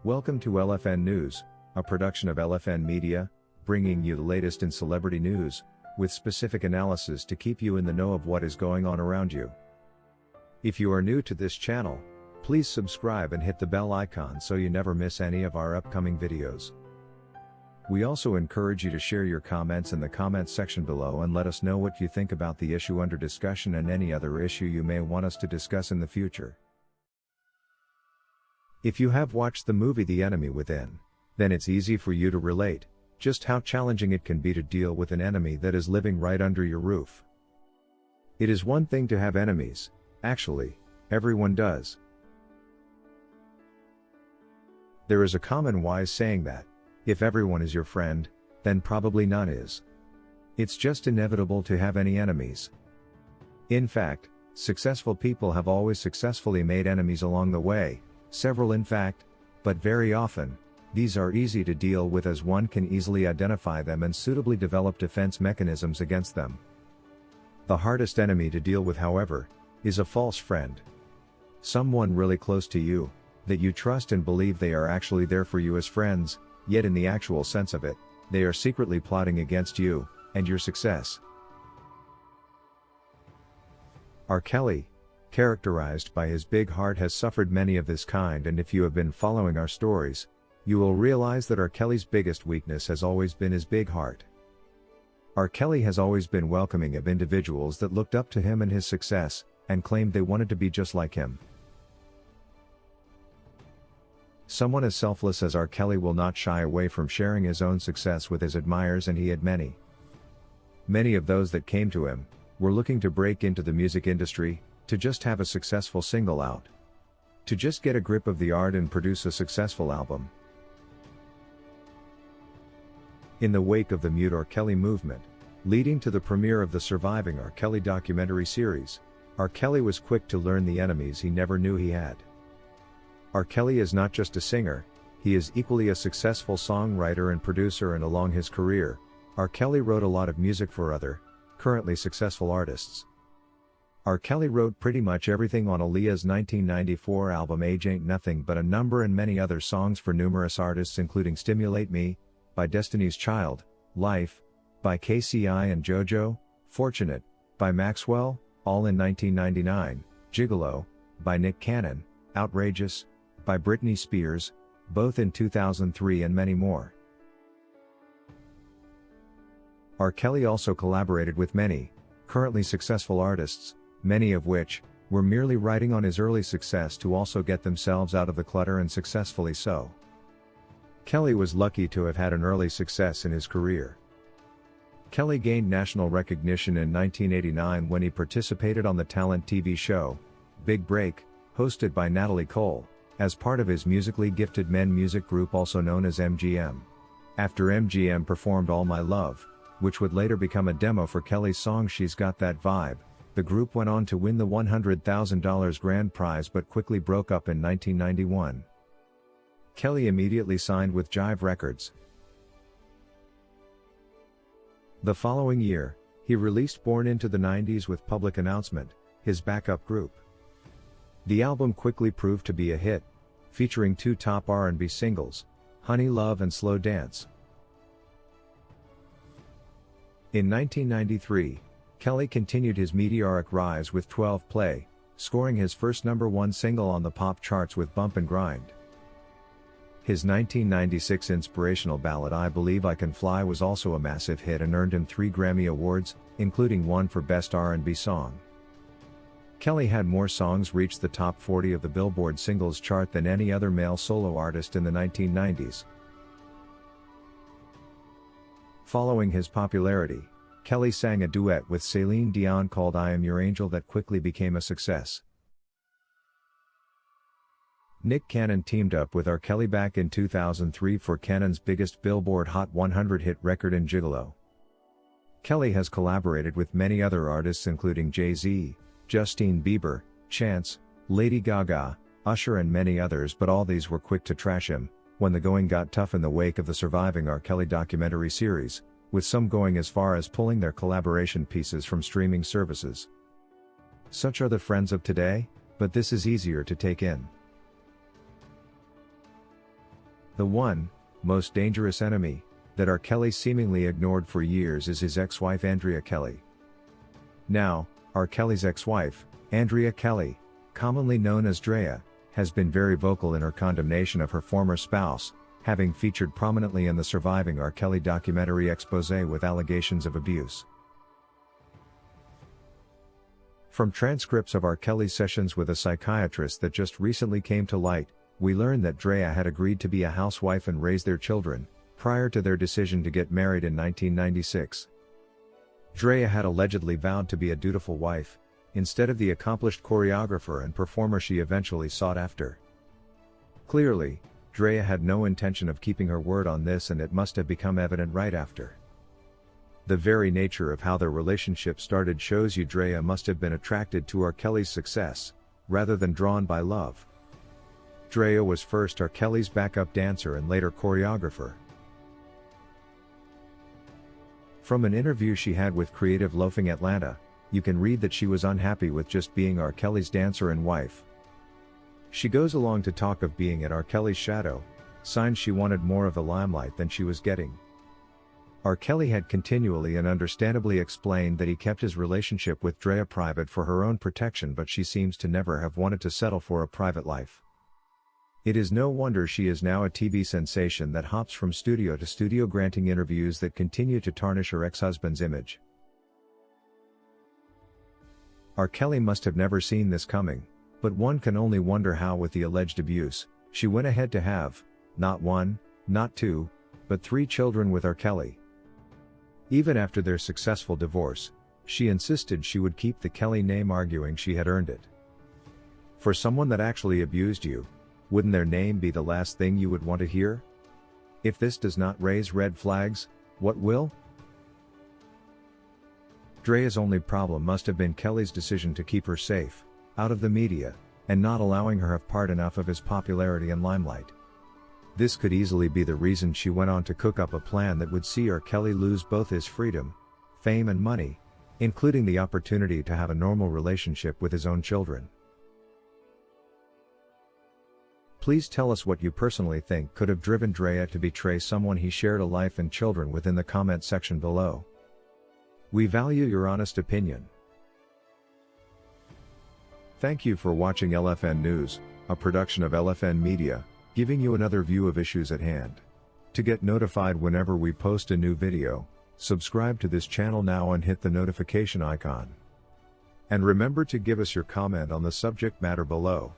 Welcome to LFN News, a production of LFN Media, bringing you the latest in celebrity news, with specific analysis to keep you in the know of what is going on around you. If you are new to this channel, please subscribe and hit the bell icon so you never miss any of our upcoming videos. We also encourage you to share your comments in the comments section below and let us know what you think about the issue under discussion and any other issue you may want us to discuss in the future. If you have watched the movie The Enemy Within, then it's easy for you to relate just how challenging it can be to deal with an enemy that is living right under your roof. It is one thing to have enemies, actually, everyone does. There is a common wise saying that, if everyone is your friend, then probably none is. It's just inevitable to have any enemies. In fact, successful people have always successfully made enemies along the way, several in fact, but very often, these are easy to deal with as one can easily identify them and suitably develop defense mechanisms against them. The hardest enemy to deal with, however, is a false friend. Someone really close to you, that you trust and believe they are actually there for you as friends, yet in the actual sense of it, they are secretly plotting against you and your success. R. Kelly, characterized by his big heart, has suffered many of this kind, and if you have been following our stories, you will realize that R. Kelly's biggest weakness has always been his big heart. R. Kelly has always been welcoming of individuals that looked up to him and his success, and claimed they wanted to be just like him. Someone as selfless as R. Kelly will not shy away from sharing his own success with his admirers, and he had many. Many of those that came to him were looking to break into the music industry, to just have a successful single out, to just get a grip of the art and produce a successful album. In the wake of the Mute R. Kelly movement, leading to the premiere of the Surviving R. Kelly documentary series, R. Kelly was quick to learn the enemies he never knew he had. R. Kelly is not just a singer, he is equally a successful songwriter and producer, and along his career, R. Kelly wrote a lot of music for other, currently successful artists. R. Kelly wrote pretty much everything on Aaliyah's 1994 album Age Ain't Nothing But a Number, and many other songs for numerous artists including Stimulate Me, by Destiny's Child, Life, by KCI and JoJo, Fortunate, by Maxwell, all in 1999, Gigolo, by Nick Cannon, Outrageous, by Britney Spears, both in 2003, and many more. R. Kelly also collaborated with many, currently successful artists, many of which were merely riding on his early success to also get themselves out of the clutter, and successfully so. Kelly was lucky to have had an early success in his career. Kelly gained national recognition in 1989 when he participated on the talent TV show, Big Break, hosted by Natalie Cole, as part of his musically gifted men music group also known as MGM. After MGM performed All My Love, which would later become a demo for Kelly's song She's Got That Vibe, the group went on to win the $100,000 grand prize but quickly broke up in 1991. Kelly immediately signed with Jive Records. The following year, he released Born Into the 90s with Public Announcement, his backup group. The album quickly proved to be a hit, featuring two top R&B singles, Honey Love and Slow Dance. In 1993, Kelly continued his meteoric rise with 12 Play, scoring his first #1 single on the pop charts with Bump and Grind. His 1996 inspirational ballad I Believe I Can Fly was also a massive hit and earned him 3 Grammy Awards, including one for Best R&B Song. Kelly had more songs reach the top 40 of the Billboard singles chart than any other male solo artist in the 1990s. Following his popularity, Kelly sang a duet with Celine Dion called I Am Your Angel that quickly became a success. Nick Cannon teamed up with R. Kelly back in 2003 for Cannon's biggest Billboard Hot 100 hit record in Gigolo. Kelly has collaborated with many other artists including Jay-Z, Justin Bieber, Chance, Lady Gaga, Usher and many others, but all these were quick to trash him when the going got tough in the wake of the Surviving R. Kelly documentary series, with some going as far as pulling their collaboration pieces from streaming services. Such are the friends of today, but this is easier to take in. The one, most dangerous enemy, that R. Kelly seemingly ignored for years is his ex-wife Andrea Kelly. Now, R. Kelly's ex-wife, Andrea Kelly, commonly known as Drea, has been very vocal in her condemnation of her former spouse, having featured prominently in the Surviving R. Kelly documentary expose with allegations of abuse. From transcripts of R. Kelly's sessions with a psychiatrist that just recently came to light, we learn that Drea had agreed to be a housewife and raise their children, prior to their decision to get married in 1996. Drea had allegedly vowed to be a dutiful wife, instead of the accomplished choreographer and performer she eventually sought after. Clearly, Drea had no intention of keeping her word on this, and it must have become evident right after. The very nature of how their relationship started shows you Drea must have been attracted to R. Kelly's success, rather than drawn by love. Drea was first R. Kelly's backup dancer and later choreographer. From an interview she had with Creative Loafing Atlanta, you can read that she was unhappy with just being R. Kelly's dancer and wife. She goes along to talk of being at R. Kelly's shadow, signs she wanted more of the limelight than she was getting. R. Kelly had continually and understandably explained that he kept his relationship with Drea private for her own protection, but she seems to never have wanted to settle for a private life. It is no wonder she is now a TV sensation that hops from studio to studio granting interviews that continue to tarnish her ex-husband's image. R. Kelly must have never seen this coming, but one can only wonder how, with the alleged abuse, she went ahead to have, not one, not two, but 3 children with R. Kelly. Even after their successful divorce, she insisted she would keep the Kelly name, arguing she had earned it. For someone that actually abused you, wouldn't their name be the last thing you would want to hear? If this does not raise red flags, what will? Drea's only problem must have been Kelly's decision to keep her safe, out of the media, and not allowing her have part enough of his popularity and limelight. This could easily be the reason she went on to cook up a plan that would see R. Kelly lose both his freedom, fame and money, including the opportunity to have a normal relationship with his own children. Please tell us what you personally think could have driven Drea to betray someone he shared a life and children with in the comment section below. We value your honest opinion. Thank you for watching LFN News, a production of LFN Media, giving you another view of issues at hand. To get notified whenever we post a new video, subscribe to this channel now and hit the notification icon. And remember to give us your comment on the subject matter below.